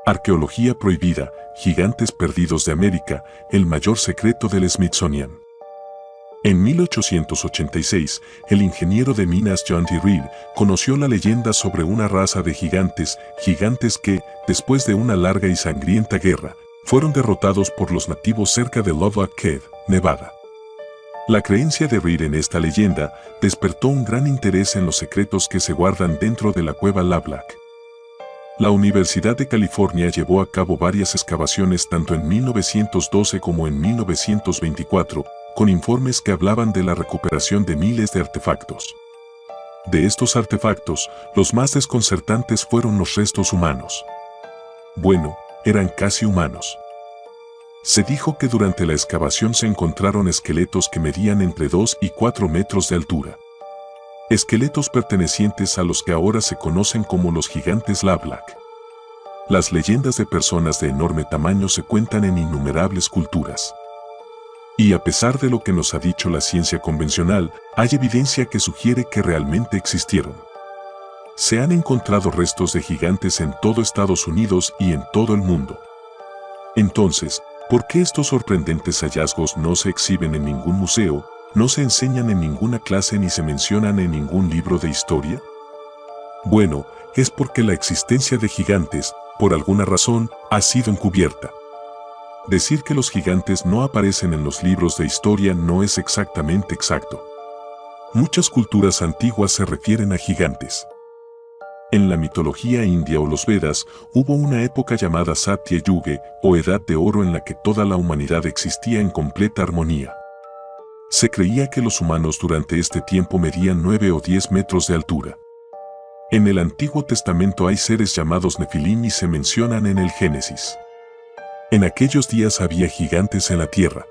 Arqueología prohibida, gigantes perdidos de América, el mayor secreto del Smithsonian. En 1886, el ingeniero de minas John D. Reed conoció la leyenda sobre una raza de gigantes que, después de una larga y sangrienta guerra, fueron derrotados por los nativos cerca de Lovelock Cave, Nevada. La creencia de Reed en esta leyenda despertó un gran interés en los secretos que se guardan dentro de la cueva Lovelock. La Universidad de California llevó a cabo varias excavaciones tanto en 1912 como en 1924, con informes que hablaban de la recuperación de miles de artefactos. De estos artefactos, los más desconcertantes fueron los restos humanos. Bueno, eran casi humanos. Se dijo que durante la excavación se encontraron esqueletos que medían entre 2 y 4 metros de altura. Esqueletos pertenecientes a los que ahora se conocen como los gigantes Lovelock. Las leyendas de personas de enorme tamaño se cuentan en innumerables culturas. Y a pesar de lo que nos ha dicho la ciencia convencional, hay evidencia que sugiere que realmente existieron. Se han encontrado restos de gigantes en todo Estados Unidos y en todo el mundo. Entonces, ¿por qué estos sorprendentes hallazgos no se exhiben en ningún museo, no se enseñan en ninguna clase ni se mencionan en ningún libro de historia? Bueno, es porque la existencia de gigantes, por alguna razón, ha sido encubierta. Decir que los gigantes no aparecen en los libros de historia no es exactamente exacto. Muchas culturas antiguas se refieren a gigantes. En la mitología india o los Vedas, hubo una época llamada Satya Yuga, o Edad de Oro, en la que toda la humanidad existía en completa armonía. Se creía que los humanos durante este tiempo medían 9 o 10 metros de altura. En el Antiguo Testamento hay seres llamados Nefilim y se mencionan en el Génesis. En aquellos días había gigantes en la tierra.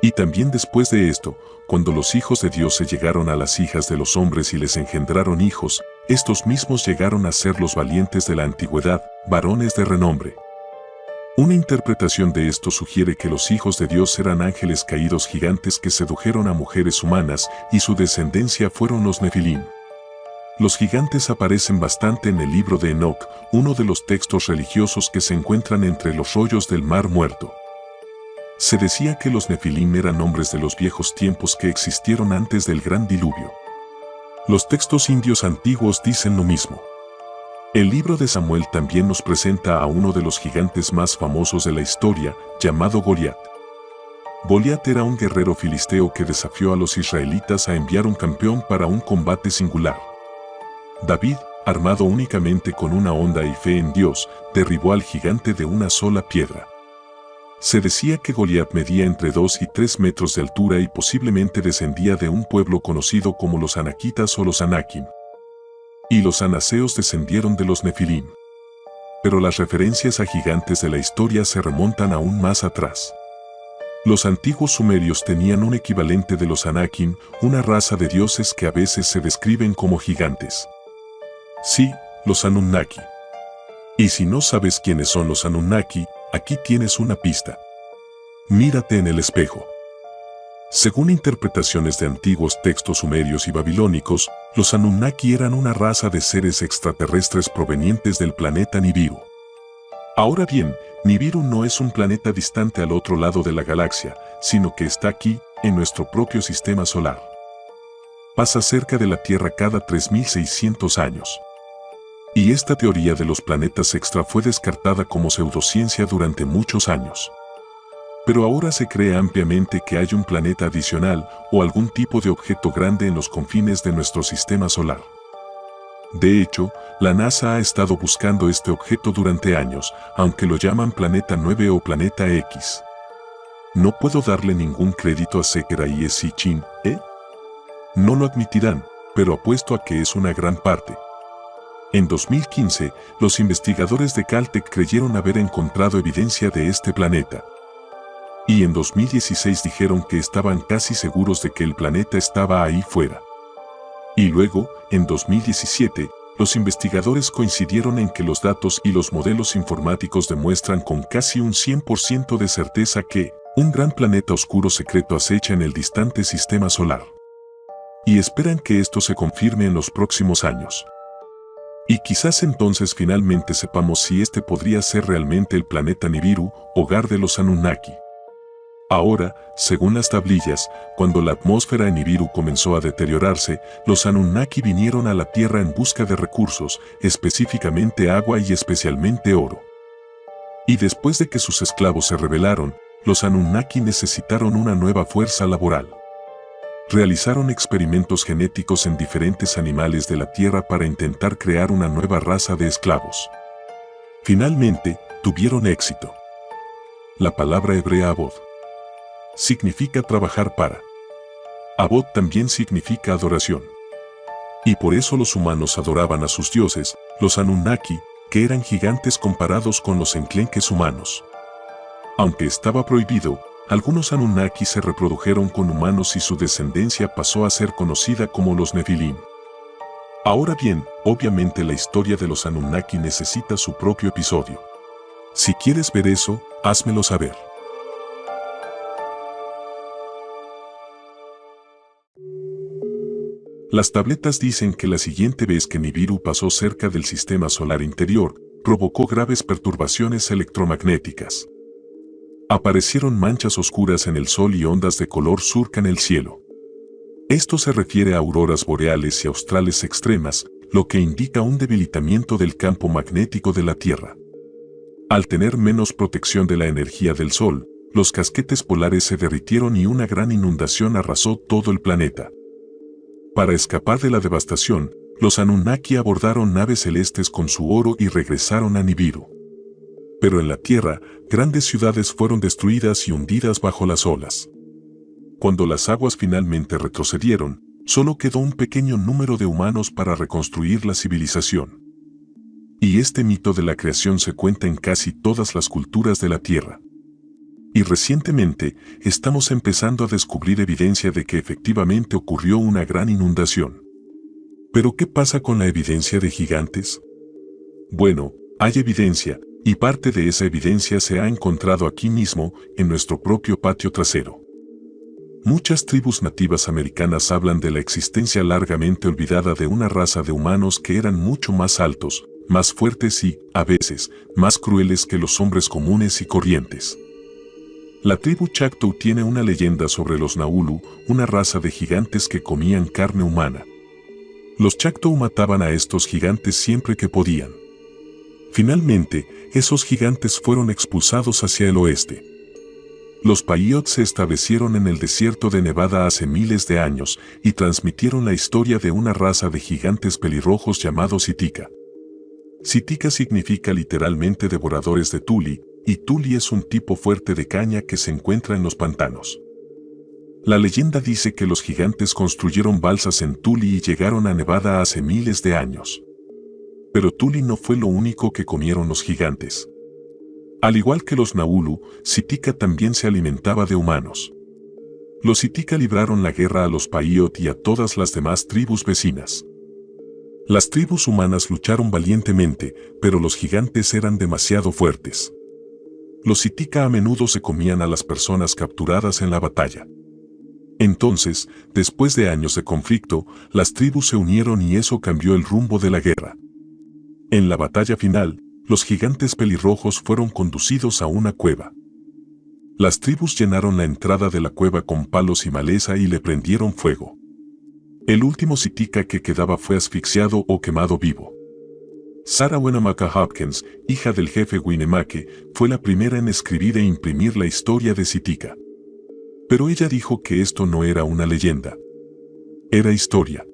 Y también después de esto, cuando los hijos de Dios se llegaron a las hijas de los hombres y les engendraron hijos, estos mismos llegaron a ser los valientes de la antigüedad, varones de renombre. Una interpretación de esto sugiere que los hijos de Dios eran ángeles caídos gigantes que sedujeron a mujeres humanas y su descendencia fueron los Nefilim. Los gigantes aparecen bastante en el libro de Enoch, uno de los textos religiosos que se encuentran entre los rollos del Mar Muerto. Se decía que los Nefilim eran hombres de los viejos tiempos que existieron antes del gran diluvio. Los textos indios antiguos dicen lo mismo. El libro de Samuel también nos presenta a uno de los gigantes más famosos de la historia, llamado Goliat. Goliat era un guerrero filisteo que desafió a los israelitas a enviar un campeón para un combate singular. David, armado únicamente con una honda y fe en Dios, derribó al gigante de una sola piedra. Se decía que Goliat medía entre 2 y 3 metros de altura y posiblemente descendía de un pueblo conocido como los Anaquitas o los Anakim. Y los anaseos descendieron de los Nefilim. Pero las referencias a gigantes de la historia se remontan aún más atrás. Los antiguos sumerios tenían un equivalente de los Anakim, una raza de dioses que a veces se describen como gigantes. Sí, los Anunnaki. Y si no sabes quiénes son los Anunnaki, aquí tienes una pista. Mírate en el espejo. Según interpretaciones de antiguos textos sumerios y babilónicos, los Anunnaki eran una raza de seres extraterrestres provenientes del planeta Nibiru. Ahora bien, Nibiru no es un planeta distante al otro lado de la galaxia, sino que está aquí, en nuestro propio sistema solar. Pasa cerca de la Tierra cada 3600 años. Y esta teoría de los planetas extra fue descartada como pseudociencia durante muchos años. Pero ahora se cree ampliamente que hay un planeta adicional o algún tipo de objeto grande en los confines de nuestro sistema solar. De hecho, la NASA ha estado buscando este objeto durante años, aunque lo llaman Planeta 9 o Planeta X. No puedo darle ningún crédito a Sekera y Sitchin, ¿eh? No lo admitirán, pero apuesto a que es una gran parte. En 2015, los investigadores de Caltech creyeron haber encontrado evidencia de este planeta. Y en 2016 dijeron que estaban casi seguros de que el planeta estaba ahí fuera. Y luego, en 2017, los investigadores coincidieron en que los datos y los modelos informáticos demuestran con casi un 100% de certeza que un gran planeta oscuro secreto acecha en el distante sistema solar. Y esperan que esto se confirme en los próximos años. Y quizás entonces finalmente sepamos si este podría ser realmente el planeta Nibiru, hogar de los Anunnaki. Ahora, según las tablillas, cuando la atmósfera en Nibiru comenzó a deteriorarse, los Anunnaki vinieron a la Tierra en busca de recursos, específicamente agua y especialmente oro. Y después de que sus esclavos se rebelaron, los Anunnaki necesitaron una nueva fuerza laboral. Realizaron experimentos genéticos en diferentes animales de la Tierra para intentar crear una nueva raza de esclavos. Finalmente, tuvieron éxito. La palabra hebrea Abod significa trabajar para. Abod también significa adoración. Y por eso los humanos adoraban a sus dioses, los Anunnaki, que eran gigantes comparados con los enclenques humanos. Aunque estaba prohibido, algunos Anunnaki se reprodujeron con humanos y su descendencia pasó a ser conocida como los Nefilim. Ahora bien, obviamente la historia de los Anunnaki necesita su propio episodio. Si quieres ver eso, házmelo saber. Las tabletas dicen que la siguiente vez que Nibiru pasó cerca del sistema solar interior, provocó graves perturbaciones electromagnéticas. Aparecieron manchas oscuras en el sol y ondas de color surcan el cielo. Esto se refiere a auroras boreales y australes extremas, lo que indica un debilitamiento del campo magnético de la Tierra. Al tener menos protección de la energía del sol, los casquetes polares se derritieron y una gran inundación arrasó todo el planeta. Para escapar de la devastación, los Anunnaki abordaron naves celestes con su oro y regresaron a Nibiru. Pero en la Tierra, grandes ciudades fueron destruidas y hundidas bajo las olas. Cuando las aguas finalmente retrocedieron, solo quedó un pequeño número de humanos para reconstruir la civilización. Y este mito de la creación se cuenta en casi todas las culturas de la Tierra. Y recientemente, estamos empezando a descubrir evidencia de que efectivamente ocurrió una gran inundación. ¿Pero qué pasa con la evidencia de gigantes? Bueno, hay evidencia, y parte de esa evidencia se ha encontrado aquí mismo, en nuestro propio patio trasero. Muchas tribus nativas americanas hablan de la existencia largamente olvidada de una raza de humanos que eran mucho más altos, más fuertes y, a veces, más crueles que los hombres comunes y corrientes. La tribu Chactaw tiene una leyenda sobre los Naulu, una raza de gigantes que comían carne humana. Los Chactaw mataban a estos gigantes siempre que podían. Finalmente, esos gigantes fueron expulsados hacia el oeste. Los Paiute se establecieron en el desierto de Nevada hace miles de años y transmitieron la historia de una raza de gigantes pelirrojos llamados Sitica. Sitica significa literalmente devoradores de tuli, y tuli es un tipo fuerte de caña que se encuentra en los pantanos. La leyenda dice que los gigantes construyeron balsas en Tuli y llegaron a Nevada hace miles de años. Pero Tuli no fue lo único que comieron los gigantes. Al igual que los Naulu, Sitica también se alimentaba de humanos. Los Sitica libraron la guerra a los Paiute y a todas las demás tribus vecinas. Las tribus humanas lucharon valientemente, pero los gigantes eran demasiado fuertes. Los Sitica a menudo se comían a las personas capturadas en la batalla. Entonces, después de años de conflicto, las tribus se unieron y eso cambió el rumbo de la guerra. En la batalla final, los gigantes pelirrojos fueron conducidos a una cueva. Las tribus llenaron la entrada de la cueva con palos y maleza y le prendieron fuego. El último Sitica que quedaba fue asfixiado o quemado vivo. Sarah Winnemucca Hopkins, hija del jefe Winnemucca, fue la primera en escribir e imprimir la historia de Sitica. Pero ella dijo que esto no era una leyenda. Era historia.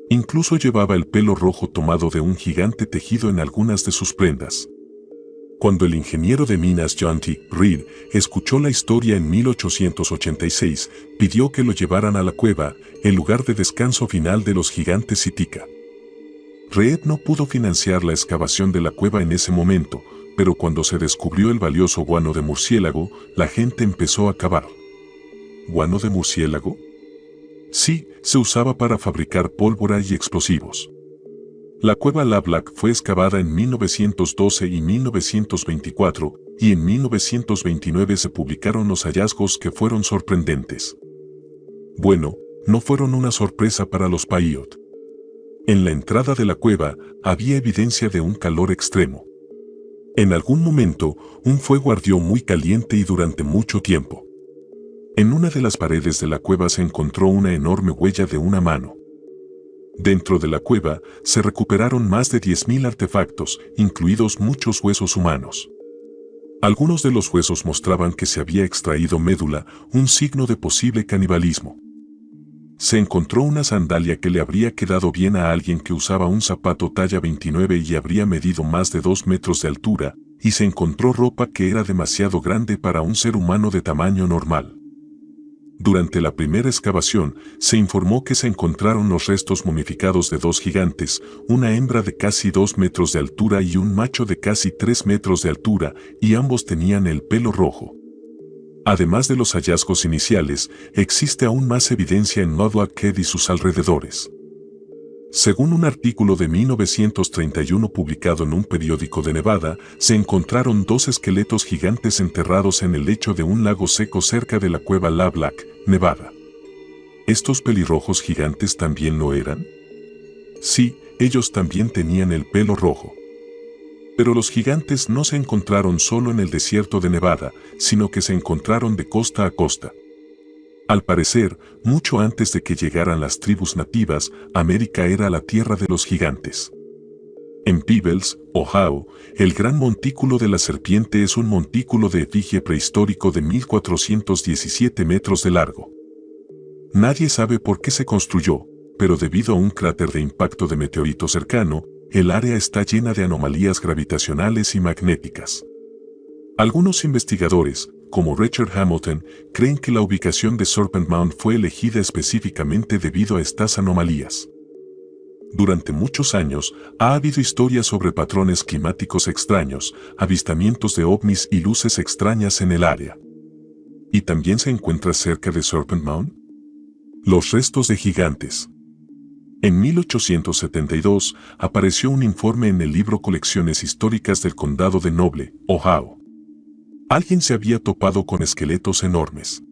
Incluso llevaba el pelo rojo tomado de un gigante tejido en algunas de sus prendas. Cuando el ingeniero de minas John T. Reed escuchó la historia en 1886, pidió que lo llevaran a la cueva, el lugar de descanso final de los gigantes Sitica. Reed no pudo financiar la excavación de la cueva en ese momento, pero cuando se descubrió el valioso guano de murciélago, la gente empezó a cavar. ¿Guano de murciélago? Sí, se usaba para fabricar pólvora y explosivos. La cueva Lablack fue excavada en 1912 y 1924, y en 1929 se publicaron los hallazgos que fueron sorprendentes. Bueno, no fueron una sorpresa para los Paiute. En la entrada de la cueva había evidencia de un calor extremo. En algún momento, un fuego ardió muy caliente y durante mucho tiempo. En una de las paredes de la cueva se encontró una enorme huella de una mano. Dentro de la cueva se recuperaron más de 10.000 artefactos, incluidos muchos huesos humanos. Algunos de los huesos mostraban que se había extraído médula, un signo de posible canibalismo. Se encontró una sandalia que le habría quedado bien a alguien que usaba un zapato talla 29 y habría medido más de 2 metros de altura, y se encontró ropa que era demasiado grande para un ser humano de tamaño normal. Durante la primera excavación, se informó que se encontraron los restos momificados de 2 gigantes, una hembra de casi 2 metros de altura y un macho de casi 3 metros de altura, y ambos tenían el pelo rojo. Además de los hallazgos iniciales, existe aún más evidencia en Noodle Head y sus alrededores. Según un artículo de 1931 publicado en un periódico de Nevada, se encontraron 2 esqueletos gigantes enterrados en el lecho de un lago seco cerca de la cueva Lovelock, Nevada. ¿Estos pelirrojos gigantes también lo eran? Sí, ellos también tenían el pelo rojo. Pero los gigantes no se encontraron solo en el desierto de Nevada, sino que se encontraron de costa a costa. Al parecer, mucho antes de que llegaran las tribus nativas, América era la tierra de los gigantes. En Peebles, Ohio, el gran montículo de la serpiente es un montículo de efigie prehistórico de 1417 metros de largo. Nadie sabe por qué se construyó, pero debido a un cráter de impacto de meteorito cercano, el área está llena de anomalías gravitacionales y magnéticas. Algunos investigadores, como Richard Hamilton, creen que la ubicación de Serpent Mound fue elegida específicamente debido a estas anomalías. Durante muchos años, ha habido historias sobre patrones climáticos extraños, avistamientos de ovnis y luces extrañas en el área. ¿Y también se encuentra cerca de Serpent Mound? Los restos de gigantes. En 1872, apareció un informe en el libro Colecciones Históricas del Condado de Noble, Ohio. Alguien se había topado con esqueletos enormes.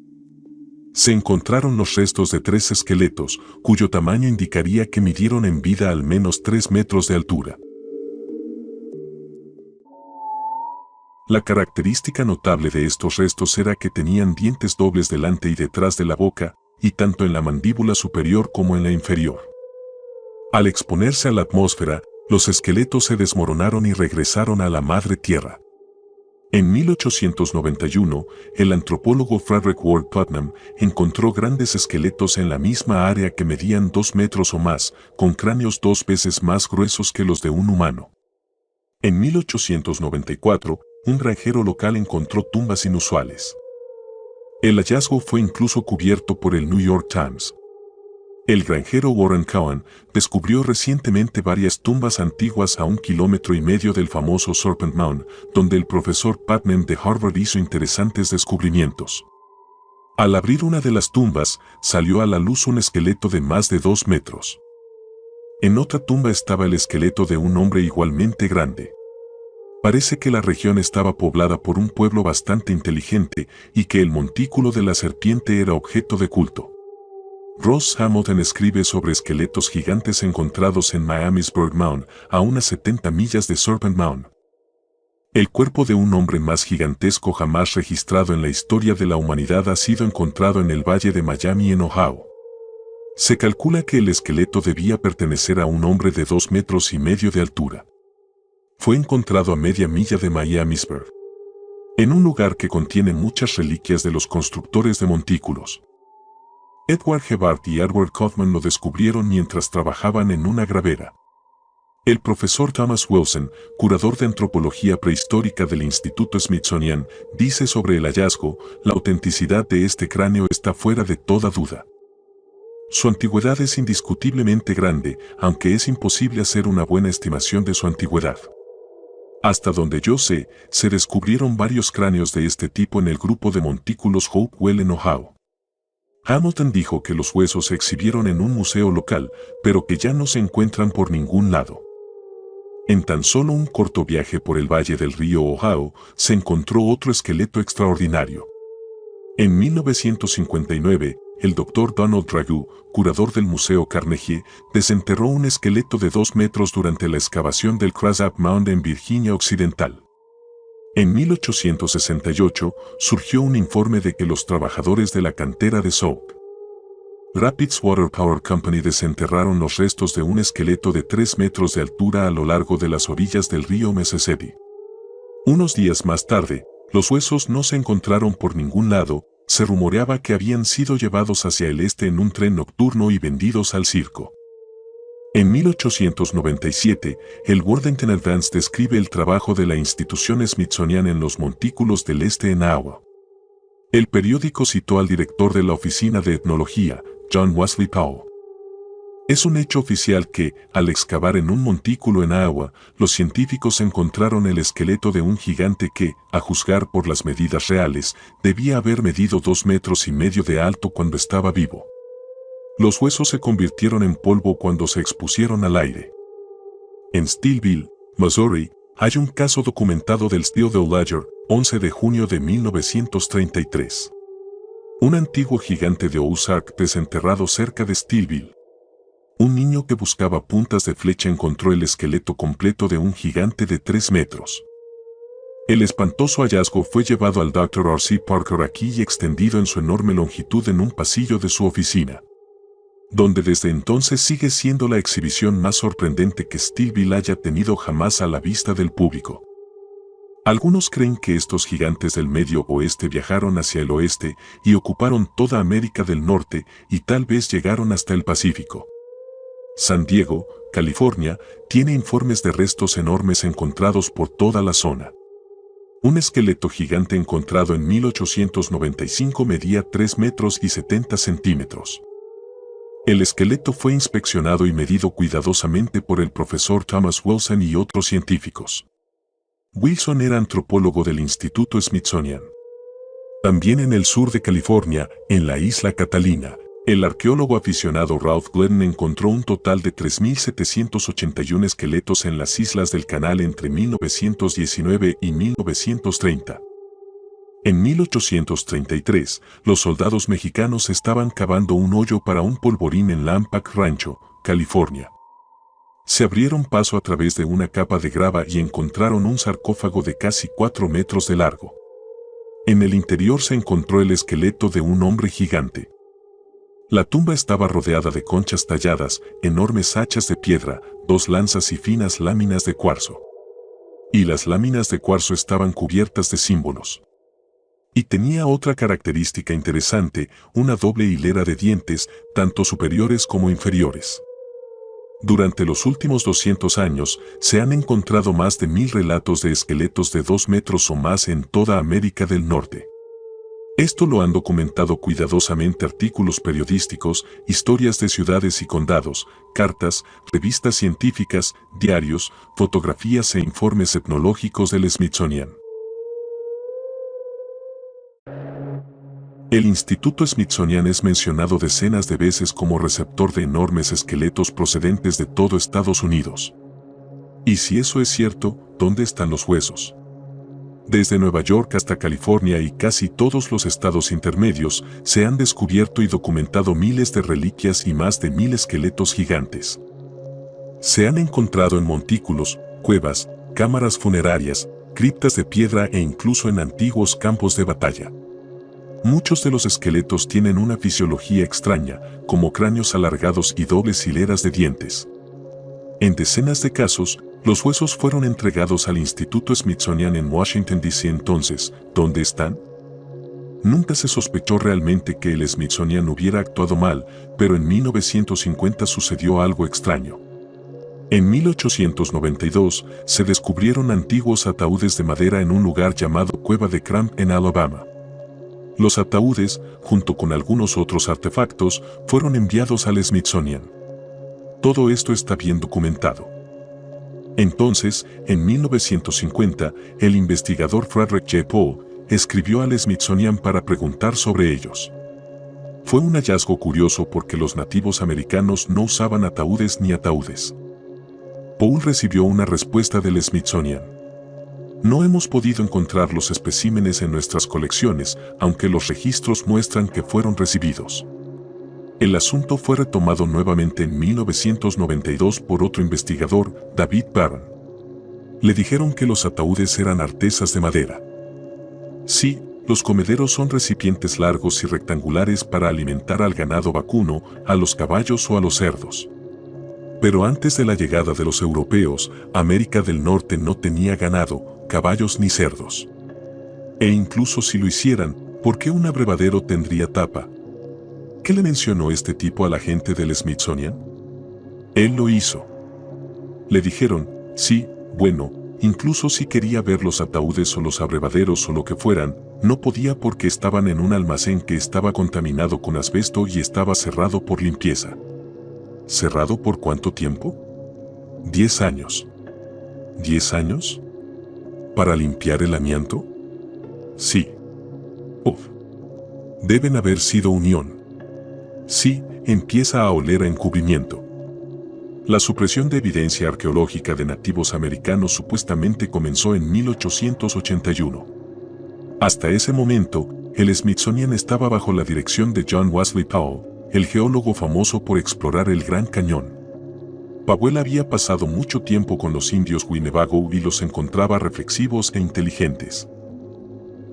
Se encontraron los restos de 3 esqueletos, cuyo tamaño indicaría que midieron en vida al menos 3 metros de altura. La característica notable de estos restos era que tenían dientes dobles delante y detrás de la boca, y tanto en la mandíbula superior como en la inferior. Al exponerse a la atmósfera, los esqueletos se desmoronaron y regresaron a la madre tierra. En 1891, el antropólogo Frederick Ward Putnam encontró grandes esqueletos en la misma área que medían 2 metros o más, con cráneos 2 veces más gruesos que los de un humano. En 1894, un granjero local encontró tumbas inusuales. El hallazgo fue incluso cubierto por el New York Times. El granjero Warren Cowan descubrió recientemente varias tumbas antiguas a 1,5 kilómetros del famoso Serpent Mound, donde el profesor Putnam de Harvard hizo interesantes descubrimientos. Al abrir una de las tumbas, salió a la luz un esqueleto de más de 2 metros. En otra tumba estaba el esqueleto de un hombre igualmente grande. Parece que la región estaba poblada por un pueblo bastante inteligente y que el montículo de la serpiente era objeto de culto. Ross Hamilton escribe sobre esqueletos gigantes encontrados en Miamisburg Mound, a unas 70 millas de Serpent Mound. El cuerpo de un hombre más gigantesco jamás registrado en la historia de la humanidad ha sido encontrado en el valle de Miami en Ohio. Se calcula que el esqueleto debía pertenecer a un hombre de 2,5 metros de altura. Fue encontrado a media milla de Miamisburg, en un lugar que contiene muchas reliquias de los constructores de montículos. Edward Gebhardt y Edward Kaufman lo descubrieron mientras trabajaban en una gravera. El profesor Thomas Wilson, curador de antropología prehistórica del Instituto Smithsonian, dice sobre el hallazgo: la autenticidad de este cráneo está fuera de toda duda. Su antigüedad es indiscutiblemente grande, aunque es imposible hacer una buena estimación de su antigüedad. Hasta donde yo sé, se descubrieron varios cráneos de este tipo en el grupo de montículos Hopewell en Ohio. Hamilton dijo que los huesos se exhibieron en un museo local, pero que ya no se encuentran por ningún lado. En tan solo un corto viaje por el valle del río Ohio, se encontró otro esqueleto extraordinario. En 1959, el Dr. Donald Dragoo, curador del Museo Carnegie, desenterró un esqueleto de 2 metros durante la excavación del Crazup Mound en Virginia Occidental. En 1868 surgió un informe de que los trabajadores de la cantera de Soap Rapids Water Power Company desenterraron los restos de un esqueleto de 3 metros de altura a lo largo de las orillas del río Mississippi. Unos días más tarde, los huesos no se encontraron por ningún lado, se rumoreaba que habían sido llevados hacia el este en un tren nocturno y vendidos al circo. En 1897, el Worthington Advance describe el trabajo de la institución Smithsonian en los montículos del este en Iowa. El periódico citó al director de la Oficina de Etnología, John Wesley Powell. Es un hecho oficial que, al excavar en un montículo en Iowa, los científicos encontraron el esqueleto de un gigante que, a juzgar por las medidas reales, debía haber medido 2,5 metros de alto cuando estaba vivo. Los huesos se convirtieron en polvo cuando se expusieron al aire. En Steelville, Missouri, hay un caso documentado del Steel Ledger, 11 de junio de 1933. Un antiguo gigante de Ozark desenterrado cerca de Steelville. Un niño que buscaba puntas de flecha encontró el esqueleto completo de un gigante de 3 metros. El espantoso hallazgo fue llevado al Dr. R.C. Parker aquí y extendido en su enorme longitud en un pasillo de su oficina, donde desde entonces sigue siendo la exhibición más sorprendente que Steelville haya tenido jamás a la vista del público. Algunos creen que estos gigantes del Medio Oeste viajaron hacia el oeste y ocuparon toda América del Norte y tal vez llegaron hasta el Pacífico. San Diego, California, tiene informes de restos enormes encontrados por toda la zona. Un esqueleto gigante encontrado en 1895 medía 3 metros y 70 centímetros. El esqueleto fue inspeccionado y medido cuidadosamente por el profesor Thomas Wilson y otros científicos. Wilson era antropólogo del Instituto Smithsonian. También en el sur de California, en la isla Catalina, el arqueólogo aficionado Ralph Glenn encontró un total de 3.781 esqueletos en las islas del Canal entre 1919 y 1930. En 1833, los soldados mexicanos estaban cavando un hoyo para un polvorín en Lampac Rancho, California. Se abrieron paso a través de una capa de grava y encontraron un sarcófago de casi 4 metros de largo. En el interior se encontró el esqueleto de un hombre gigante. La tumba estaba rodeada de conchas talladas, enormes hachas de piedra, 2 lanzas y finas láminas de cuarzo. Y las láminas de cuarzo estaban cubiertas de símbolos. Y tenía otra característica interesante, una doble hilera de dientes, tanto superiores como inferiores. Durante los últimos 200 años, se han encontrado más de 1000 relatos de esqueletos de 2 metros o más en toda América del Norte. Esto lo han documentado cuidadosamente artículos periodísticos, historias de ciudades y condados, cartas, revistas científicas, diarios, fotografías e informes etnológicos del Smithsonian. El Instituto Smithsonian es mencionado decenas de veces como receptor de enormes esqueletos procedentes de todo Estados Unidos. Y si eso es cierto, ¿dónde están los huesos? Desde Nueva York hasta California y casi todos los estados intermedios, se han descubierto y documentado miles de reliquias y más de 1000 esqueletos gigantes. Se han encontrado en montículos, cuevas, cámaras funerarias, criptas de piedra e incluso en antiguos campos de batalla. Muchos de los esqueletos tienen una fisiología extraña, como cráneos alargados y dobles hileras de dientes. En decenas de casos, los huesos fueron entregados al Instituto Smithsonian en Washington, D.C. Entonces, ¿dónde están? Nunca se sospechó realmente que el Smithsonian hubiera actuado mal, pero en 1950 sucedió algo extraño. En 1892, se descubrieron antiguos ataúdes de madera en un lugar llamado Cueva de Cramp en Alabama. Los ataúdes, junto con algunos otros artefactos, fueron enviados al Smithsonian. Todo esto está bien documentado. Entonces, en 1950, el investigador Frederick J. Pohl escribió al Smithsonian para preguntar sobre ellos. Fue un hallazgo curioso porque los nativos americanos no usaban ataúdes ni ataúdes. Pohl recibió una respuesta del Smithsonian. No hemos podido encontrar los especímenes en nuestras colecciones, aunque los registros muestran que fueron recibidos. El asunto fue retomado nuevamente en 1992 por otro investigador, David Barron. Le dijeron que los ataúdes eran artesas de madera. Sí, los comederos son recipientes largos y rectangulares para alimentar al ganado vacuno, a los caballos o a los cerdos. Pero antes de la llegada de los europeos, América del Norte no tenía ganado, caballos ni cerdos. E incluso si lo hicieran, ¿por qué un abrevadero tendría tapa? ¿Qué le mencionó este tipo a la gente del Smithsonian? Él lo hizo. Le dijeron, sí, bueno, incluso si quería ver los ataúdes o los abrevaderos o lo que fueran, no podía porque estaban en un almacén que estaba contaminado con asbesto y estaba cerrado por limpieza. ¿Cerrado por cuánto tiempo? 10 años. ¿10 años? ¿Para limpiar el amianto? Sí. Uf. Deben haber sido unión. Sí, empieza a oler a encubrimiento. La supresión de evidencia arqueológica de nativos americanos supuestamente comenzó en 1881. Hasta ese momento, el Smithsonian estaba bajo la dirección de John Wesley Powell, el geólogo famoso por explorar el Gran Cañón. Powell había pasado mucho tiempo con los indios Winnebago y los encontraba reflexivos e inteligentes.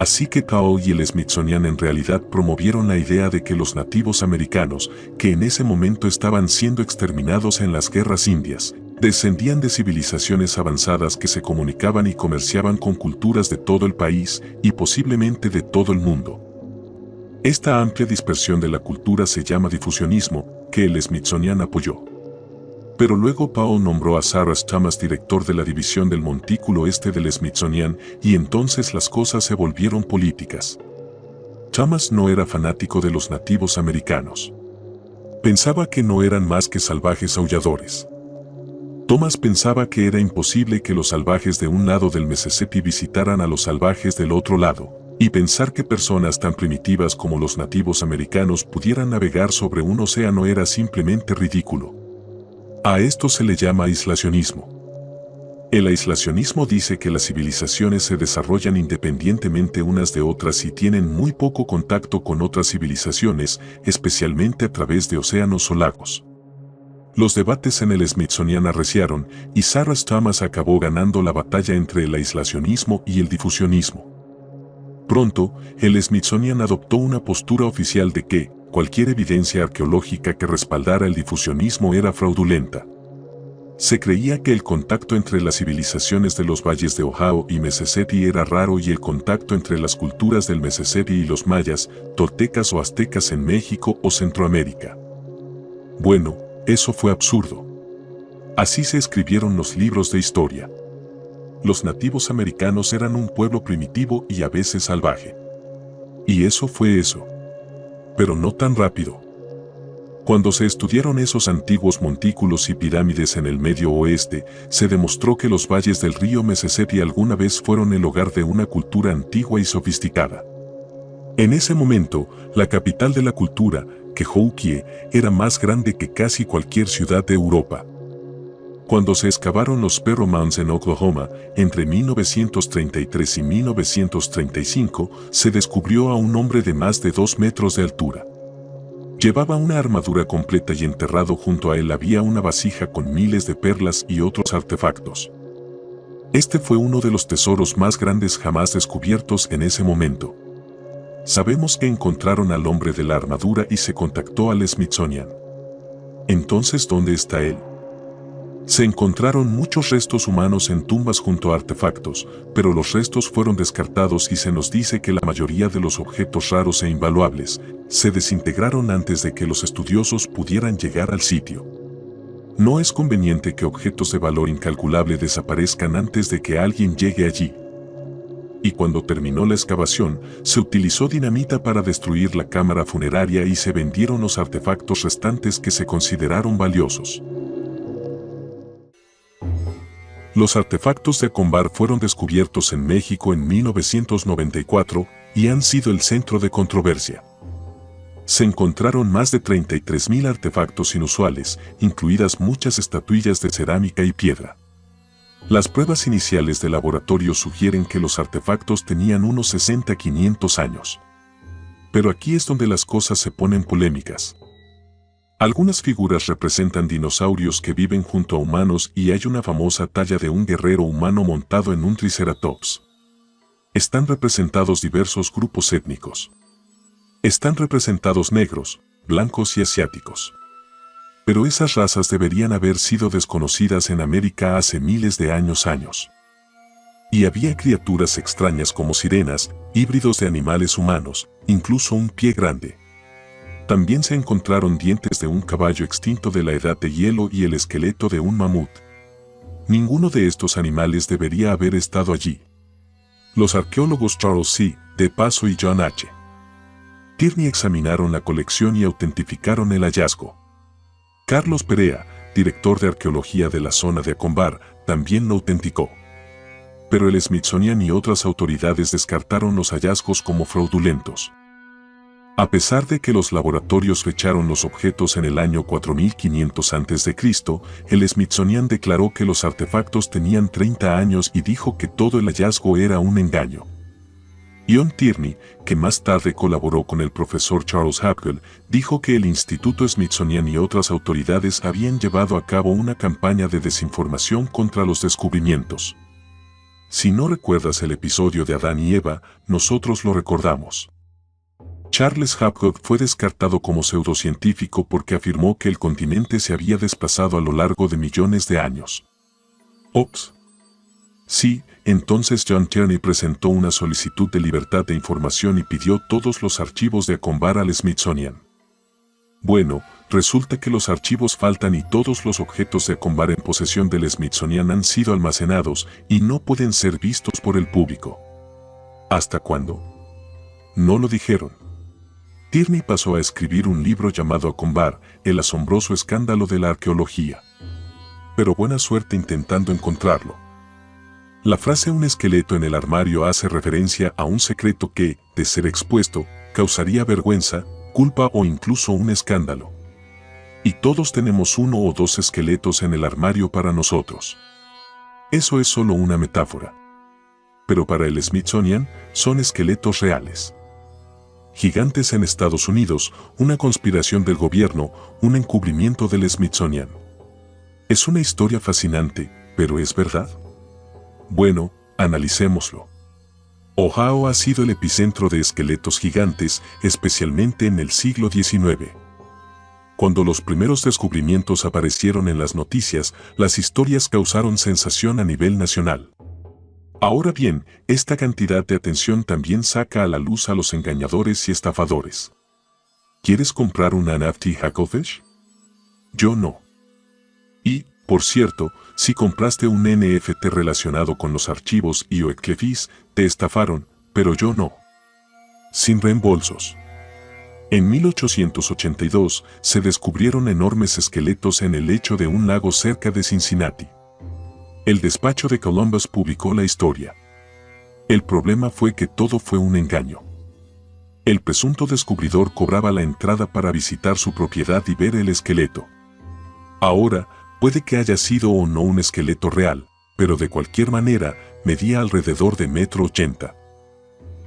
Así que Powell y el Smithsonian en realidad promovieron la idea de que los nativos americanos, que en ese momento estaban siendo exterminados en las guerras indias, descendían de civilizaciones avanzadas que se comunicaban y comerciaban con culturas de todo el país y posiblemente de todo el mundo. Esta amplia dispersión de la cultura se llama difusionismo, que el Smithsonian apoyó. Pero luego Powell nombró a Cyrus Thomas director de la división del Montículo Este del Smithsonian y entonces las cosas se volvieron políticas. Thomas no era fanático de los nativos americanos. Pensaba que no eran más que salvajes aulladores. Thomas pensaba que era imposible que los salvajes de un lado del Mississippi visitaran a los salvajes del otro lado, y pensar que personas tan primitivas como los nativos americanos pudieran navegar sobre un océano era simplemente ridículo. A esto se le llama aislacionismo. El aislacionismo dice que las civilizaciones se desarrollan independientemente unas de otras y tienen muy poco contacto con otras civilizaciones, especialmente a través de océanos o lagos. Los debates en el Smithsonian arreciaron y Cyrus Thomas acabó ganando la batalla entre el aislacionismo y el difusionismo. Pronto, el Smithsonian adoptó una postura oficial de que cualquier evidencia arqueológica que respaldara el difusionismo era fraudulenta. Se creía que el contacto entre las civilizaciones de los valles de Ohio y Mississippi era raro y el contacto entre las culturas del Mississippi y los mayas, toltecas o aztecas en México o Centroamérica. Bueno, eso fue absurdo. Así se escribieron los libros de historia. Los nativos americanos eran un pueblo primitivo y a veces salvaje. Y eso fue eso. Pero no tan rápido. Cuando se estudiaron esos antiguos montículos y pirámides en el Medio Oeste, se demostró que los valles del río Mississippi alguna vez fueron el hogar de una cultura antigua y sofisticada. En ese momento, la capital de la cultura, Cahokia, era más grande que casi cualquier ciudad de Europa. Cuando se excavaron los Sparrow Mounds en Oklahoma, entre 1933 y 1935, se descubrió a un hombre de más de 2 metros de altura. Llevaba una armadura completa y enterrado junto a él había una vasija con miles de perlas y otros artefactos. Este fue uno de los tesoros más grandes jamás descubiertos en ese momento. Sabemos que encontraron al hombre de la armadura y se contactó al Smithsonian. Entonces, ¿dónde está él? Se encontraron muchos restos humanos en tumbas junto a artefactos, pero los restos fueron descartados y se nos dice que la mayoría de los objetos raros e invaluables se desintegraron antes de que los estudiosos pudieran llegar al sitio. No es conveniente que objetos de valor incalculable desaparezcan antes de que alguien llegue allí. Y cuando terminó la excavación, se utilizó dinamita para destruir la cámara funeraria y se vendieron los artefactos restantes que se consideraron valiosos. Los artefactos de Acombar fueron descubiertos en México en 1994 y han sido el centro de controversia. Se encontraron más de 33.000 artefactos inusuales, incluidas muchas estatuillas de cerámica y piedra. Las pruebas iniciales de laboratorio sugieren que los artefactos tenían unos 60-500 años. Pero aquí es donde las cosas se ponen polémicas. Algunas figuras representan dinosaurios que viven junto a humanos y hay una famosa talla de un guerrero humano montado en un triceratops. Están representados diversos grupos étnicos. Están representados negros, blancos y asiáticos. Pero esas razas deberían haber sido desconocidas en América hace miles de años. Y había criaturas extrañas como sirenas, híbridos de animales humanos, incluso un pie grande. También se encontraron dientes de un caballo extinto de la edad de hielo y el esqueleto de un mamut. Ninguno de estos animales debería haber estado allí. Los arqueólogos Charles C. de Paso y John H. Tierney examinaron la colección y autentificaron el hallazgo. Carlos Perea, director de arqueología de la zona de Acombar, también lo autenticó. Pero el Smithsonian y otras autoridades descartaron los hallazgos como fraudulentos. A pesar de que los laboratorios fecharon los objetos en el año 4500 a.C., el Smithsonian declaró que los artefactos tenían 30 años y dijo que todo el hallazgo era un engaño. John Tierney, que más tarde colaboró con el profesor Charles Haskell, dijo que el Instituto Smithsonian y otras autoridades habían llevado a cabo una campaña de desinformación contra los descubrimientos. Si no recuerdas el episodio de Adán y Eva, nosotros lo recordamos. Charles Hapgood fue descartado como pseudocientífico porque afirmó que el continente se había desplazado a lo largo de millones de años. Ops. Sí, entonces John Tierney presentó una solicitud de libertad de información y pidió todos los archivos de Acombar al Smithsonian. Bueno, resulta que los archivos faltan y todos los objetos de Acombar en posesión del Smithsonian han sido almacenados y no pueden ser vistos por el público. ¿Hasta cuándo? No lo dijeron. Tierney pasó a escribir un libro llamado Acombar, el asombroso escándalo de la arqueología. Pero buena suerte intentando encontrarlo. La frase "un esqueleto en el armario" hace referencia a un secreto que, de ser expuesto, causaría vergüenza, culpa o incluso un escándalo. Y todos tenemos uno o dos esqueletos en el armario para nosotros. Eso es solo una metáfora. Pero para el Smithsonian, son esqueletos reales. Gigantes en Estados Unidos, una conspiración del gobierno, un encubrimiento del Smithsonian. Es una historia fascinante, pero ¿es verdad? Bueno, analicémoslo. Ohio ha sido el epicentro de esqueletos gigantes, especialmente en el siglo XIX. Cuando los primeros descubrimientos aparecieron en las noticias, las historias causaron sensación a nivel nacional. Ahora bien, esta cantidad de atención también saca a la luz a los engañadores y estafadores. ¿Quieres comprar una NFT Hacklefish? Yo no. Y, por cierto, si compraste un NFT relacionado con los archivos y o Hacklefish, te estafaron, pero yo no. Sin reembolsos. En 1882 se descubrieron enormes esqueletos en el lecho de un lago cerca de Cincinnati. El despacho de Columbus publicó la historia. El problema fue que todo fue un engaño. El presunto descubridor cobraba la entrada para visitar su propiedad y ver el esqueleto. Ahora, puede que haya sido o no un esqueleto real, pero de cualquier manera, medía alrededor de 1,80 m.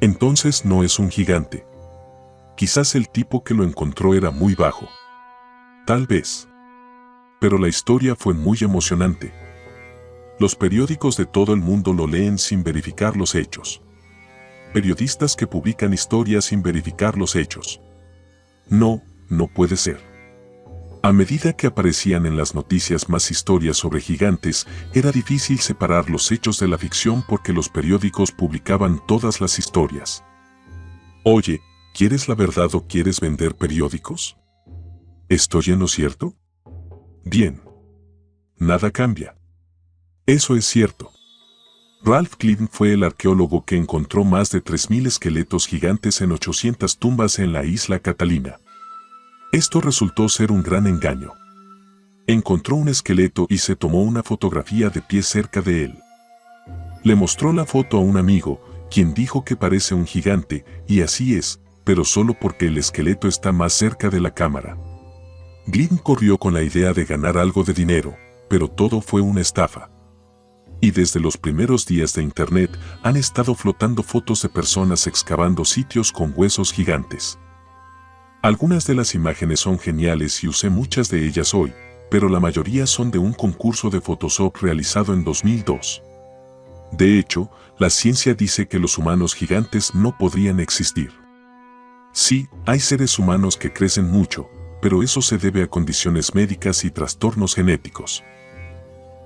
Entonces no es un gigante. Quizás el tipo que lo encontró era muy bajo. Tal vez. Pero la historia fue muy emocionante. Los periódicos de todo el mundo lo leen sin verificar los hechos. Periodistas que publican historias sin verificar los hechos. No, no puede ser. A medida que aparecían en las noticias más historias sobre gigantes, era difícil separar los hechos de la ficción porque los periódicos publicaban todas las historias. Oye, ¿quieres la verdad o quieres vender periódicos? ¿Estoy en lo cierto? Bien. Nada cambia. Eso es cierto. Ralph Klein fue el arqueólogo que encontró más de 3.000 esqueletos gigantes en 800 tumbas en la isla Catalina. Esto resultó ser un gran engaño. Encontró un esqueleto y se tomó una fotografía de pie cerca de él. Le mostró la foto a un amigo, quien dijo que parece un gigante, y así es, pero solo porque el esqueleto está más cerca de la cámara. Klein corrió con la idea de ganar algo de dinero, pero todo fue una estafa. Y desde los primeros días de Internet han estado flotando fotos de personas excavando sitios con huesos gigantes. Algunas de las imágenes son geniales y usé muchas de ellas hoy, pero la mayoría son de un concurso de Photoshop realizado en 2002. De hecho, la ciencia dice que los humanos gigantes no podrían existir. Sí, hay seres humanos que crecen mucho, pero eso se debe a condiciones médicas y trastornos genéticos.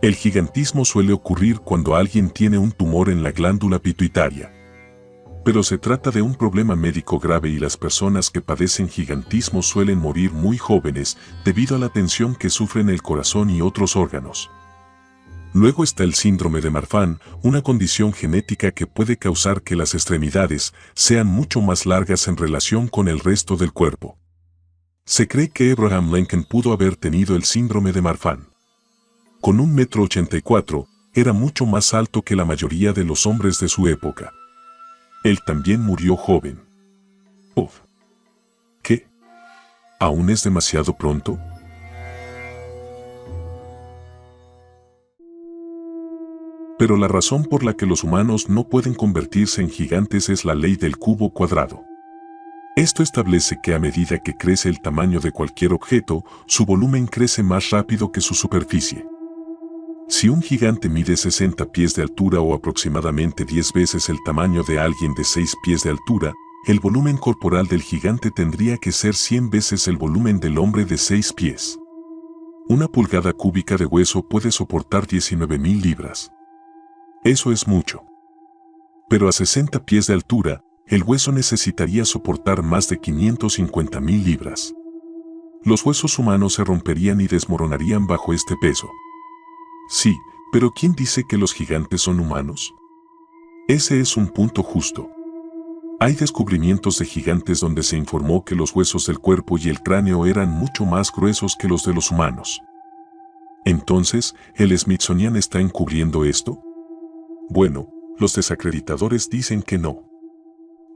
El gigantismo suele ocurrir cuando alguien tiene un tumor en la glándula pituitaria. Pero se trata de un problema médico grave y las personas que padecen gigantismo suelen morir muy jóvenes debido a la tensión que sufren el corazón y otros órganos. Luego está el síndrome de Marfan, una condición genética que puede causar que las extremidades sean mucho más largas en relación con el resto del cuerpo. Se cree que Abraham Lincoln pudo haber tenido el síndrome de Marfan. Con 1,84 m, era mucho más alto que la mayoría de los hombres de su época. Él también murió joven. Uf. ¿Qué? ¿Aún es demasiado pronto? Pero la razón por la que los humanos no pueden convertirse en gigantes es la ley del cubo cuadrado. Esto establece que a medida que crece el tamaño de cualquier objeto, su volumen crece más rápido que su superficie. Si un gigante mide 60 pies de altura o aproximadamente 10 veces el tamaño de alguien de 6 pies de altura, el volumen corporal del gigante tendría que ser 100 veces el volumen del hombre de 6 pies. Una pulgada cúbica de hueso puede soportar 19.000 libras. Eso es mucho. Pero a 60 pies de altura, el hueso necesitaría soportar más de 550.000 libras. Los huesos humanos se romperían y desmoronarían bajo este peso. Sí, pero ¿quién dice que los gigantes son humanos? Ese es un punto justo. Hay descubrimientos de gigantes donde se informó que los huesos del cuerpo y el cráneo eran mucho más gruesos que los de los humanos. Entonces, ¿el Smithsonian está encubriendo esto? Bueno, los desacreditadores dicen que no.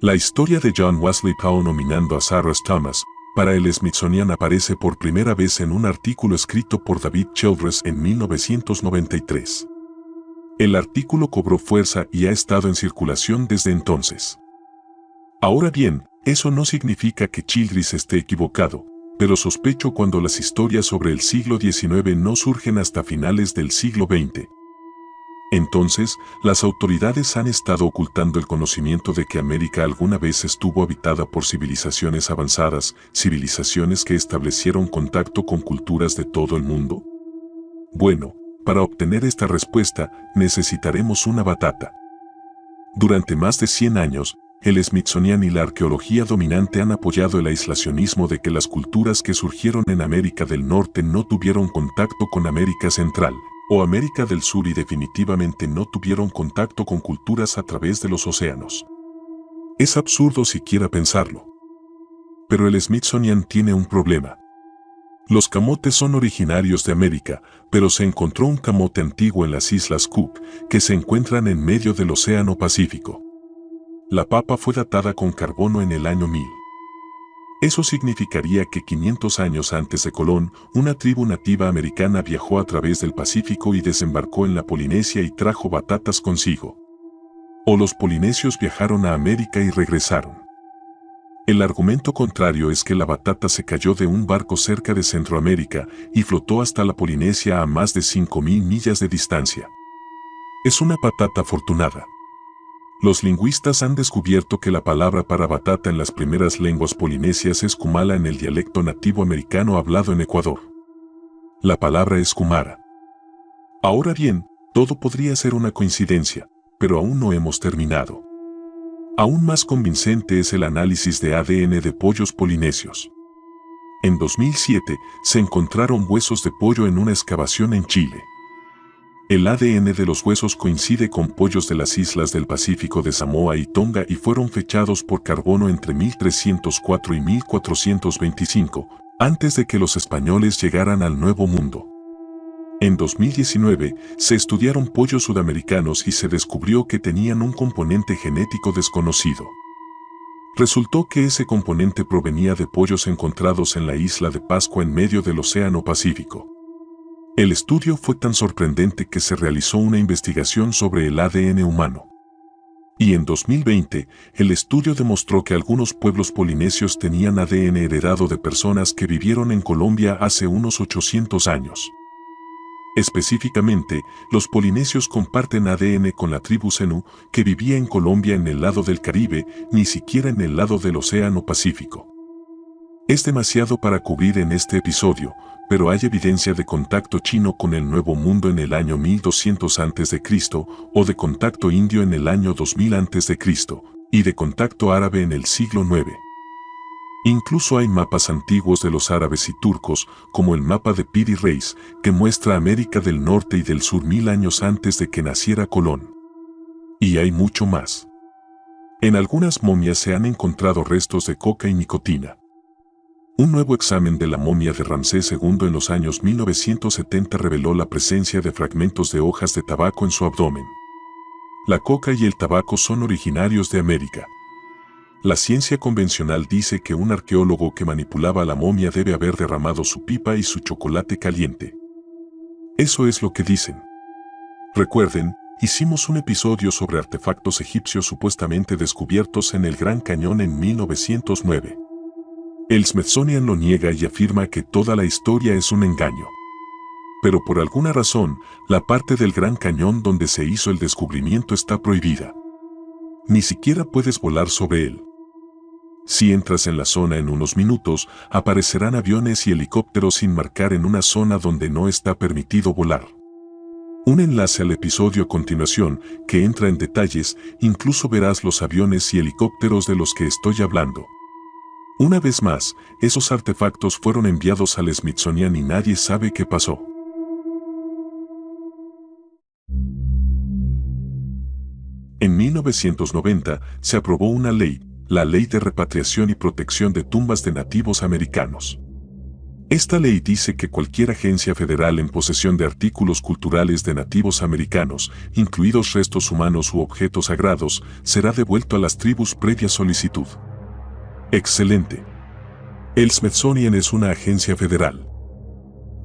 La historia de John Wesley Powell nominando a Sarah Thomas para el Smithsonian aparece por primera vez en un artículo escrito por David Childress en 1993. El artículo cobró fuerza y ha estado en circulación desde entonces. Ahora bien, eso no significa que Childress esté equivocado, pero sospecho cuando las historias sobre el siglo XIX no surgen hasta finales del siglo XX. Entonces, las autoridades han estado ocultando el conocimiento de que América alguna vez estuvo habitada por civilizaciones avanzadas, civilizaciones que establecieron contacto con culturas de todo el mundo. Bueno, para obtener esta respuesta, necesitaremos una batata. Durante más de 100 años, el Smithsonian y la arqueología dominante han apoyado el aislacionismo de que las culturas que surgieron en América del Norte no tuvieron contacto con América Central, o América del Sur y definitivamente no tuvieron contacto con culturas a través de los océanos. Es absurdo siquiera pensarlo. Pero el Smithsonian tiene un problema. Los camotes son originarios de América, pero se encontró un camote antiguo en las Islas Cook, que se encuentran en medio del Océano Pacífico. La papa fue datada con carbono en el año 1000. Eso significaría que 500 años antes de Colón, una tribu nativa americana viajó a través del Pacífico y desembarcó en la Polinesia y trajo batatas consigo. O los polinesios viajaron a América y regresaron. El argumento contrario es que la batata se cayó de un barco cerca de Centroamérica y flotó hasta la Polinesia a más de 5.000 millas de distancia. Es una patata afortunada. Los lingüistas han descubierto que la palabra para batata en las primeras lenguas polinesias es kumala en el dialecto nativo americano hablado en Ecuador. La palabra es kumara. Ahora bien, todo podría ser una coincidencia, pero aún no hemos terminado. Aún más convincente es el análisis de ADN de pollos polinesios. En 2007, se encontraron huesos de pollo en una excavación en Chile. El ADN de los huesos coincide con pollos de las islas del Pacífico de Samoa y Tonga y fueron fechados por carbono entre 1304 y 1425, antes de que los españoles llegaran al Nuevo Mundo. En 2019, se estudiaron pollos sudamericanos y se descubrió que tenían un componente genético desconocido. Resultó que ese componente provenía de pollos encontrados en la isla de Pascua en medio del Océano Pacífico. El estudio fue tan sorprendente que se realizó una investigación sobre el ADN humano. Y en 2020, el estudio demostró que algunos pueblos polinesios tenían ADN heredado de personas que vivieron en Colombia hace unos 800 años. Específicamente, los polinesios comparten ADN con la tribu Zenú, que vivía en Colombia en el lado del Caribe, ni siquiera en el lado del Océano Pacífico. Es demasiado para cubrir en este episodio, pero hay evidencia de contacto chino con el Nuevo Mundo en el año 1200 a.C., o de contacto indio en el año 2000 a.C., y de contacto árabe en el siglo IX. Incluso hay mapas antiguos de los árabes y turcos, como el mapa de Piri Reis, que muestra América del Norte y del Sur 1000 años antes de que naciera Colón. Y hay mucho más. En algunas momias se han encontrado restos de coca y nicotina. Un nuevo examen de la momia de Ramsés II en los años 1970 reveló la presencia de fragmentos de hojas de tabaco en su abdomen. La coca y el tabaco son originarios de América. La ciencia convencional dice que un arqueólogo que manipulaba la momia debe haber derramado su pipa y su chocolate caliente. Eso es lo que dicen. Recuerden, hicimos un episodio sobre artefactos egipcios supuestamente descubiertos en el Gran Cañón en 1909. El Smithsonian lo niega y afirma que toda la historia es un engaño. Pero por alguna razón, la parte del Gran Cañón donde se hizo el descubrimiento está prohibida. Ni siquiera puedes volar sobre él. Si entras en la zona en unos minutos, aparecerán aviones y helicópteros sin marcar en una zona donde no está permitido volar. Un enlace al episodio a continuación, que entra en detalles, incluso verás los aviones y helicópteros de los que estoy hablando. Una vez más, esos artefactos fueron enviados al Smithsonian y nadie sabe qué pasó. En 1990 se aprobó una ley, la Ley de Repatriación y Protección de Tumbas de Nativos Americanos. Esta ley dice que cualquier agencia federal en posesión de artículos culturales de nativos americanos, incluidos restos humanos u objetos sagrados, será devuelto a las tribus previa solicitud. Excelente. El Smithsonian es una agencia federal.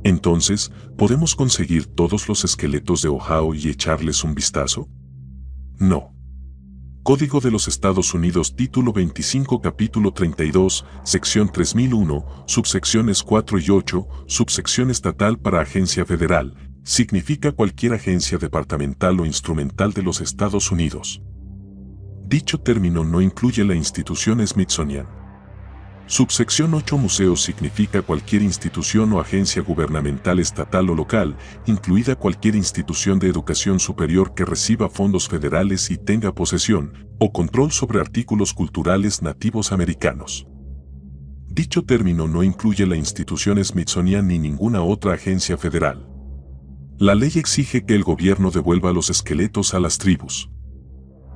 Entonces, ¿podemos conseguir todos los esqueletos de Ohio y echarles un vistazo? No. Código de los Estados Unidos, Título 25, Capítulo 32, Sección 3001, Subsecciones 4 y 8, Subsección Estatal para Agencia Federal, significa cualquier agencia departamental o instrumental de los Estados Unidos. Dicho término no incluye la institución Smithsonian. Subsección 8 Museos significa cualquier institución o agencia gubernamental estatal o local, incluida cualquier institución de educación superior que reciba fondos federales y tenga posesión o control sobre artículos culturales nativos americanos. Dicho término no incluye la institución Smithsonian ni ninguna otra agencia federal. La ley exige que el gobierno devuelva los esqueletos a las tribus.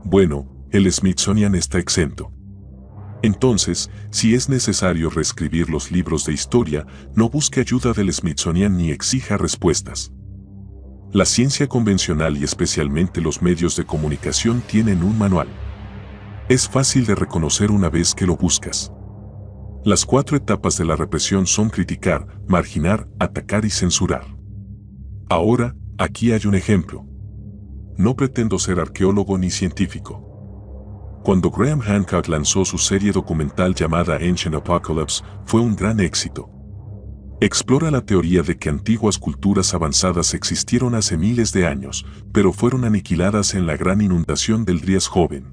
Bueno, el Smithsonian está exento. Entonces, si es necesario reescribir los libros de historia, no busque ayuda del Smithsonian ni exija respuestas. La ciencia convencional y especialmente los medios de comunicación tienen un manual. Es fácil de reconocer una vez que lo buscas. Las 4 etapas de la represión son criticar, marginar, atacar y censurar. Ahora, aquí hay un ejemplo. No pretendo ser arqueólogo ni científico. Cuando Graham Hancock lanzó su serie documental llamada Ancient Apocalypse, fue un gran éxito. Explora la teoría de que antiguas culturas avanzadas existieron hace miles de años, pero fueron aniquiladas en la gran inundación del Dries joven.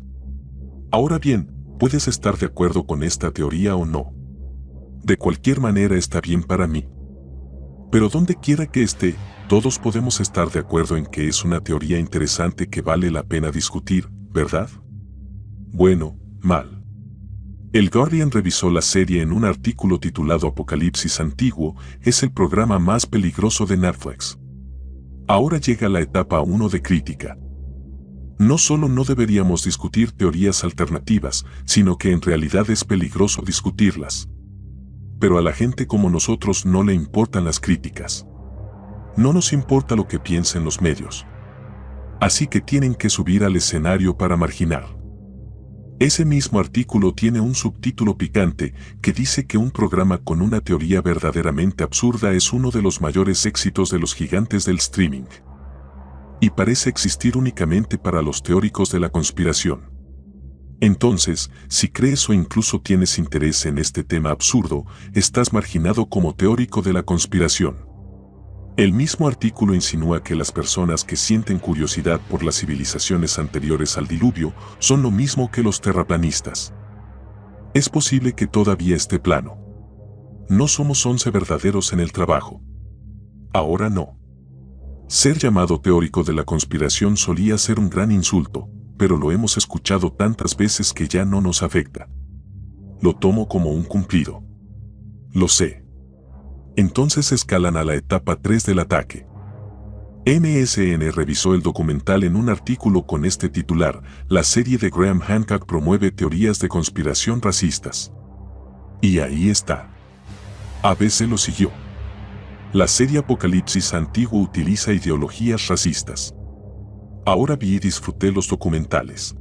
Ahora bien, puedes estar de acuerdo con esta teoría o no. De cualquier manera está bien para mí. Pero donde quiera que esté, todos podemos estar de acuerdo en que es una teoría interesante que vale la pena discutir, ¿verdad? Bueno, mal. El Guardian revisó la serie en un artículo titulado Apocalipsis Antiguo, es el programa más peligroso de Netflix. Ahora llega la etapa 1 de crítica. No solo no deberíamos discutir teorías alternativas, sino que en realidad es peligroso discutirlas. Pero a la gente como nosotros no le importan las críticas. No nos importa lo que piensen los medios. Así que tienen que subir al escenario para marginar. Ese mismo artículo tiene un subtítulo picante que dice que un programa con una teoría verdaderamente absurda es uno de los mayores éxitos de los gigantes del streaming. Y parece existir únicamente para los teóricos de la conspiración. Entonces, si crees o incluso tienes interés en este tema absurdo, estás marginado como teórico de la conspiración. El mismo artículo insinúa que las personas que sienten curiosidad por las civilizaciones anteriores al diluvio son lo mismo que los terraplanistas. Es posible que todavía esté plano. No somos 11 verdaderos en el trabajo. Ahora no. Ser llamado teórico de la conspiración solía ser un gran insulto, pero lo hemos escuchado tantas veces que ya no nos afecta. Lo tomo como un cumplido. Lo sé. Entonces escalan a la etapa 3 del ataque. MSN revisó el documental en un artículo con este titular: la serie de Graham Hancock promueve teorías de conspiración racistas. Y ahí está. ABC lo siguió. La serie Apocalipsis Antiguo utiliza ideologías racistas. Ahora vi y disfruté los documentales.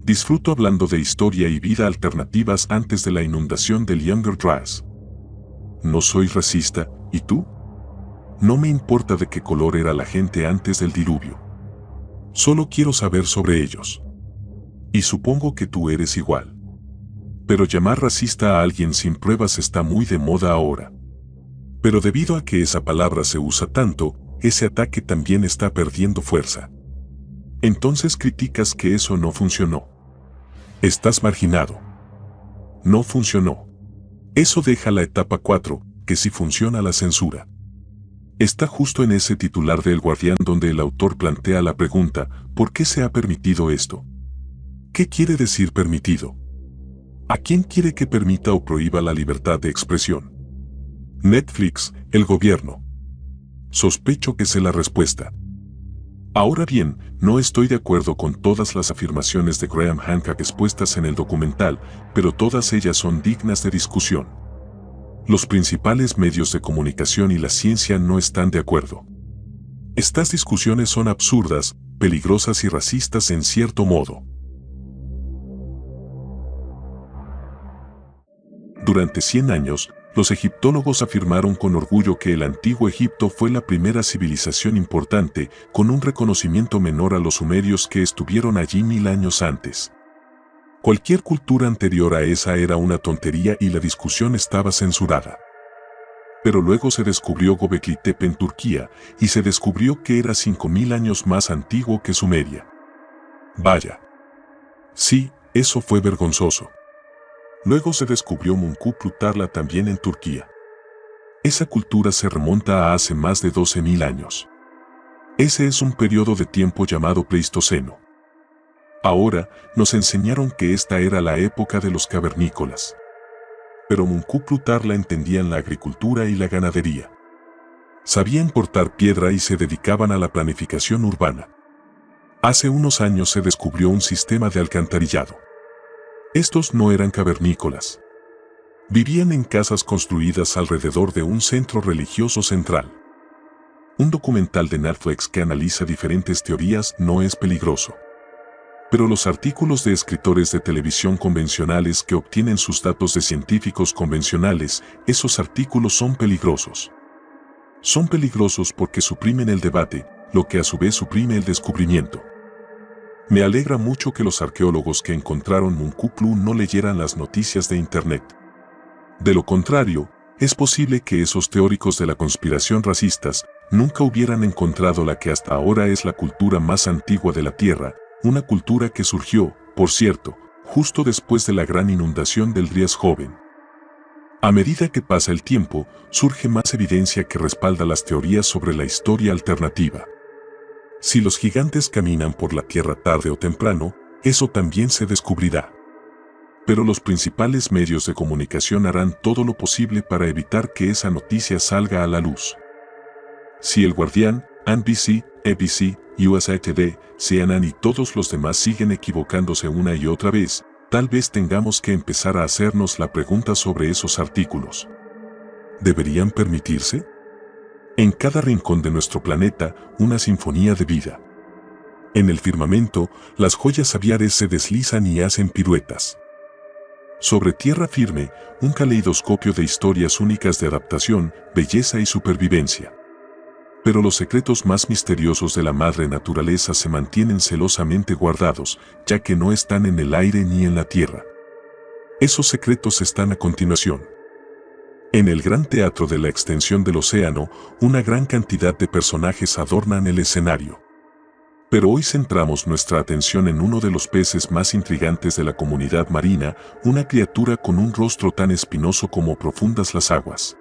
Disfruto hablando de historia y vida alternativas antes de la inundación del Younger Dryas. No soy racista, ¿y tú? No me importa de qué color era la gente antes del diluvio. Solo quiero saber sobre ellos. Y supongo que tú eres igual. Pero llamar racista a alguien sin pruebas está muy de moda ahora. Pero debido a que esa palabra se usa tanto, ese ataque también está perdiendo fuerza. Entonces criticas que eso no funcionó. Estás marginado. No funcionó. Eso deja la etapa 4, que sí funciona la censura. Está justo en ese titular de El Guardián donde el autor plantea la pregunta: ¿por qué se ha permitido esto? ¿Qué quiere decir permitido? ¿A quién quiere que permita o prohíba la libertad de expresión? Netflix, el gobierno. Sospecho que sé la respuesta. Ahora bien, no estoy de acuerdo con todas las afirmaciones de Graham Hancock expuestas en el documental, pero todas ellas son dignas de discusión. Los principales medios de comunicación y la ciencia no están de acuerdo. Estas discusiones son absurdas, peligrosas y racistas en cierto modo. Durante 100 años, los egiptólogos afirmaron con orgullo que el antiguo Egipto fue la primera civilización importante, con un reconocimiento menor a los sumerios que estuvieron allí 1000 años antes. Cualquier cultura anterior a esa era una tontería y la discusión estaba censurada. Pero luego se descubrió Göbekli Tepe en Turquía, y se descubrió que era 5000 años más antiguo que Sumeria. Vaya. Sí, eso fue vergonzoso. Luego se descubrió Munkup Tarla también en Turquía. Esa cultura se remonta a hace más de 12.000 años. Ese es un periodo de tiempo llamado Pleistoceno. Ahora, nos enseñaron que esta era la época de los cavernícolas. Pero Munkup Tarla entendían la agricultura y la ganadería. Sabían cortar piedra y se dedicaban a la planificación urbana. Hace unos años se descubrió un sistema de alcantarillado. Estos no eran cavernícolas. Vivían en casas construidas alrededor de un centro religioso central. Un documental de Netflix que analiza diferentes teorías no es peligroso. Pero los artículos de escritores de televisión convencionales que obtienen sus datos de científicos convencionales, esos artículos son peligrosos. Son peligrosos porque suprimen el debate, lo que a su vez suprime el descubrimiento. Me alegra mucho que los arqueólogos que encontraron Munkup no leyeran las noticias de Internet. De lo contrario, es posible que esos teóricos de la conspiración racistas nunca hubieran encontrado la que hasta ahora es la cultura más antigua de la Tierra, una cultura que surgió, por cierto, justo después de la gran inundación del Dryas joven. A medida que pasa el tiempo, surge más evidencia que respalda las teorías sobre la historia alternativa. Si los gigantes caminan por la Tierra tarde o temprano, eso también se descubrirá. Pero los principales medios de comunicación harán todo lo posible para evitar que esa noticia salga a la luz. Si El Guardián, NBC, ABC, USA Today, CNN y todos los demás siguen equivocándose una y otra vez, tal vez tengamos que empezar a hacernos la pregunta sobre esos artículos. ¿Deberían permitirse? En cada rincón de nuestro planeta, una sinfonía de vida. En el firmamento, las joyas aviares se deslizan y hacen piruetas. Sobre tierra firme, un caleidoscopio de historias únicas de adaptación, belleza y supervivencia. Pero los secretos más misteriosos de la madre naturaleza se mantienen celosamente guardados, ya que no están en el aire ni en la tierra. Esos secretos están a continuación. En el gran teatro de la extensión del océano, una gran cantidad de personajes adornan el escenario. Pero hoy centramos nuestra atención en uno de los peces más intrigantes de la comunidad marina, una criatura con un rostro tan espinoso como profundas las aguas.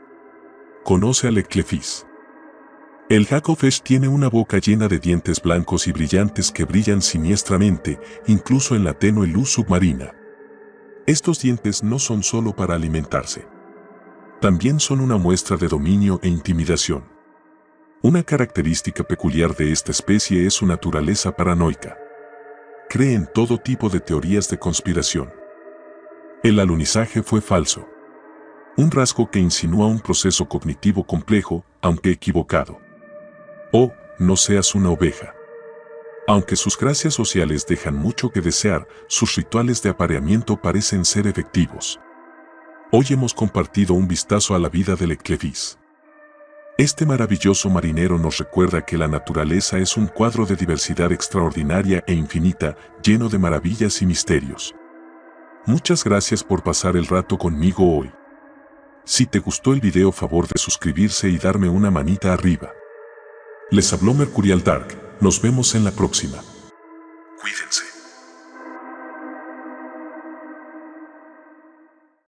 Conoce al eclefis. El hacklefish tiene una boca llena de dientes blancos y brillantes que brillan siniestramente, incluso en la tenue luz submarina. Estos dientes no son solo para alimentarse. También son una muestra de dominio e intimidación. Una característica peculiar de esta especie es su naturaleza paranoica. Cree en todo tipo de teorías de conspiración. El alunizaje fue falso. Un rasgo que insinúa un proceso cognitivo complejo, aunque equivocado. Oh, no seas una oveja. Aunque sus gracias sociales dejan mucho que desear, sus rituales de apareamiento parecen ser efectivos. Hoy hemos compartido un vistazo a la vida del eclefis. Este maravilloso marinero nos recuerda que la naturaleza es un cuadro de diversidad extraordinaria e infinita, lleno de maravillas y misterios. Muchas gracias por pasar el rato conmigo hoy. Si te gustó el video, favor de suscribirse y darme una manita arriba. Les habló Mercurial Dark, nos vemos en la próxima. Cuídense.